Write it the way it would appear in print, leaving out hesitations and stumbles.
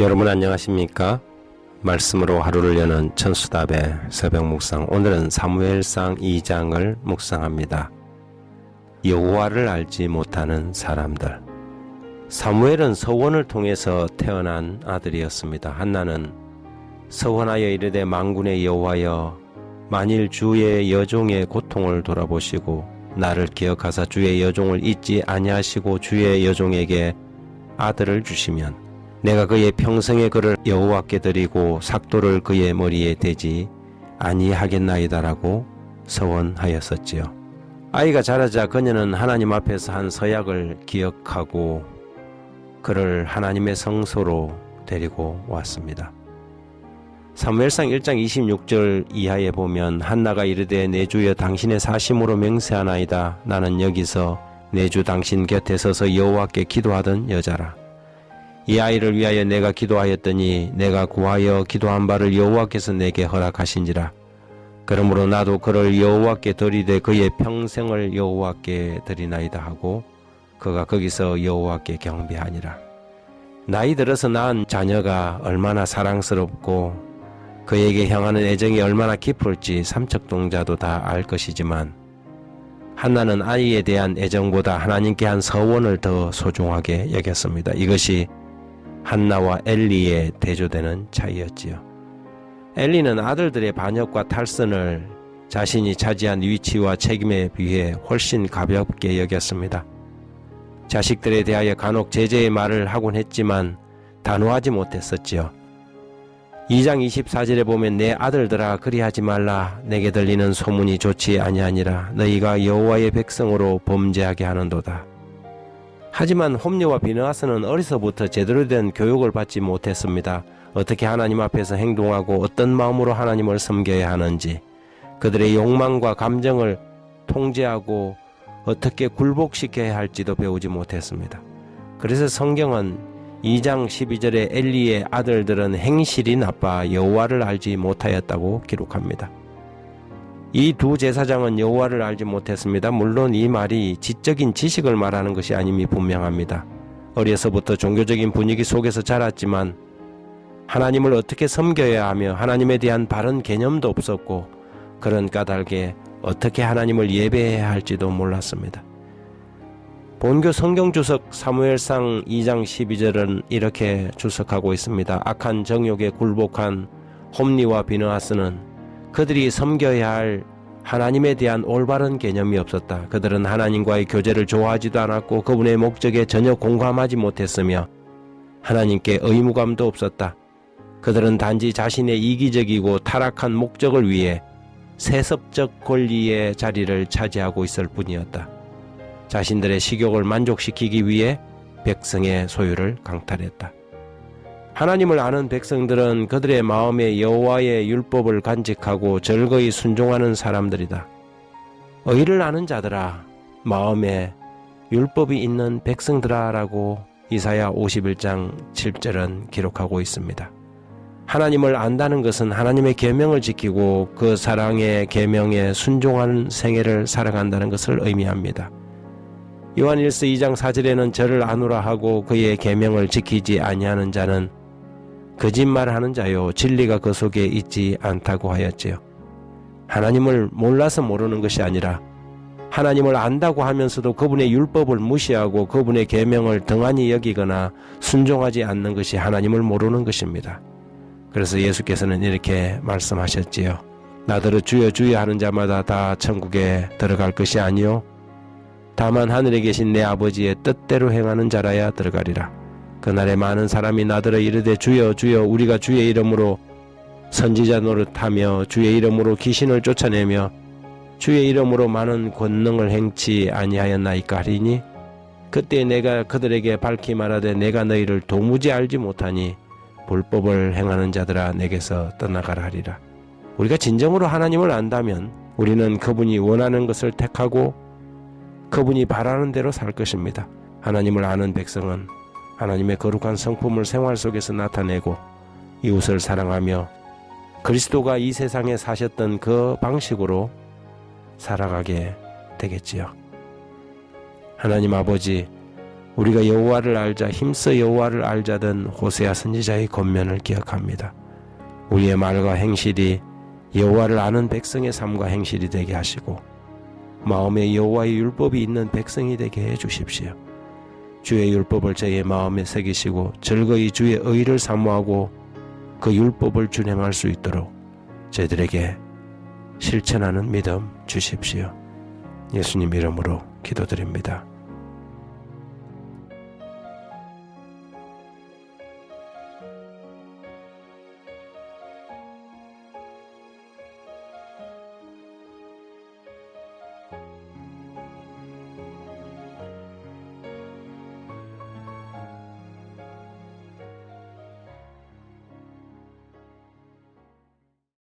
여러분 안녕하십니까? 말씀으로 하루를 여는 천수답의 새벽 묵상, 오늘은 사무엘상 2장을 묵상합니다. 여호와를 알지 못하는 사람들. 사무엘은 서원을 통해서 태어난 아들이었습니다. 한나는 서원하여 이르되 만군의 여호와여, 만일 주의 여종의 고통을 돌아보시고 나를 기억하사 주의 여종을 잊지 아니하시고 주의 여종에게 아들을 주시면 내가 그의 평생의 그를 여호와께 드리고 삭도를 그의 머리에 대지 아니하겠나이다라고 서원하였었지요. 아이가 자라자 그녀는 하나님 앞에서 한 서약을 기억하고 그를 하나님의 성소로 데리고 왔습니다. 사무엘상 1장 26절 이하에 보면 한나가 이르되 내 주여 당신의 사심으로 맹세하나이다. 나는 여기서 내 주 당신 곁에 서서 여호와께 기도하던 여자라. 이 아이를 위하여 내가 기도하였더니 내가 구하여 기도한 바를 여호와께서 내게 허락하신지라. 그러므로 나도 그를 여호와께 드리되 그의 평생을 여호와께 드리나이다 하고 그가 거기서 여호와께 경배하니라. 나이 들어서 낳은 자녀가 얼마나 사랑스럽고 그에게 향하는 애정이 얼마나 깊을지 삼척동자도 다 알 것이지만 한나는 아이에 대한 애정보다 하나님께 한 서원을 더 소중하게 여겼습니다. 이것이 한나와 엘리의 대조되는 차이였지요. 엘리는 아들들의 반역과 탈선을 자신이 차지한 위치와 책임에 비해 훨씬 가볍게 여겼습니다. 자식들에 대하여 간혹 제재의 말을 하곤 했지만 단호하지 못했었지요. 2장 24절에 보면 내 아들들아 그리하지 말라. 내게 들리는 소문이 좋지 아니하니라. 너희가 여호와의 백성으로 범죄하게 하는도다. 하지만 홈리와 비느하스는 어려서부터 제대로 된 교육을 받지 못했습니다. 어떻게 하나님 앞에서 행동하고 어떤 마음으로 하나님을 섬겨야 하는지, 그들의 욕망과 감정을 통제하고 어떻게 굴복시켜야 할지도 배우지 못했습니다. 그래서 성경은 2장 12절에 엘리의 아들들은 행실이 나빠 여호와를 알지 못하였다고 기록합니다. 이 두 제사장은 여호와를 알지 못했습니다. 물론 이 말이 지적인 지식을 말하는 것이 아님이 분명합니다. 어려서부터 종교적인 분위기 속에서 자랐지만 하나님을 어떻게 섬겨야 하며 하나님에 대한 바른 개념도 없었고 그런 까닭에 어떻게 하나님을 예배해야 할지도 몰랐습니다. 본교 성경 주석 사무엘상 2장 12절은 이렇게 주석하고 있습니다. 악한 정욕에 굴복한 홈리와 비느하스는 그들이 섬겨야 할 하나님에 대한 올바른 개념이 없었다. 그들은 하나님과의 교제를 좋아하지도 않았고 그분의 목적에 전혀 공감하지 못했으며 하나님께 의무감도 없었다. 그들은 단지 자신의 이기적이고 타락한 목적을 위해 세습적 권리의 자리를 차지하고 있을 뿐이었다. 자신들의 식욕을 만족시키기 위해 백성의 소유를 강탈했다. 하나님을 아는 백성들은 그들의 마음에 여호와의 율법을 간직하고 절거히 순종하는 사람들이다. 의를 아는 자들아, 마음에 율법이 있는 백성들아 라고 이사야 51장 7절은 기록하고 있습니다. 하나님을 안다는 것은 하나님의 계명을 지키고 그 사랑의 계명에 순종하는 생애를 살아간다는 것을 의미합니다. 요한일서 2장 4절에는 저를 아노라 하고 그의 계명을 지키지 아니하는 자는 거짓말하는 자요 진리가 그 속에 있지 않다고 하였지요. 하나님을 몰라서 모르는 것이 아니라 하나님을 안다고 하면서도 그분의 율법을 무시하고 그분의 계명을 등한히 여기거나 순종하지 않는 것이 하나님을 모르는 것입니다. 그래서 예수께서는 이렇게 말씀하셨지요. 나더러 주여 주여 하는 자마다 다 천국에 들어갈 것이 아니요 다만 하늘에 계신 내 아버지의 뜻대로 행하는 자라야 들어가리라. 그날에 많은 사람이 나더러 이르되 주여 주여 우리가 주의 이름으로 선지자 노릇하며 주의 이름으로 귀신을 쫓아내며 주의 이름으로 많은 권능을 행치 아니하였나이까 하리니 그때 내가 그들에게 밝히 말하되 내가 너희를 도무지 알지 못하니 불법을 행하는 자들아 내게서 떠나가라 하리라. 우리가 진정으로 하나님을 안다면 우리는 그분이 원하는 것을 택하고 그분이 바라는 대로 살 것입니다. 하나님을 아는 백성은 하나님의 거룩한 성품을 생활 속에서 나타내고 이웃을 사랑하며 그리스도가 이 세상에 사셨던 그 방식으로 살아가게 되겠지요. 하나님 아버지, 우리가 여호와를 알자, 힘써 여호와를 알자던 호세아 선지자의 권면을 기억합니다. 우리의 말과 행실이 여호와를 아는 백성의 삶과 행실이 되게 하시고 마음에 여호와의 율법이 있는 백성이 되게 해 주십시오. 주의 율법을 저희의 마음에 새기시고 즐거이 주의 의를 사모하고 그 율법을 준행할 수 있도록 저희들에게 실천하는 믿음 주십시오. 예수님 이름으로 기도드립니다.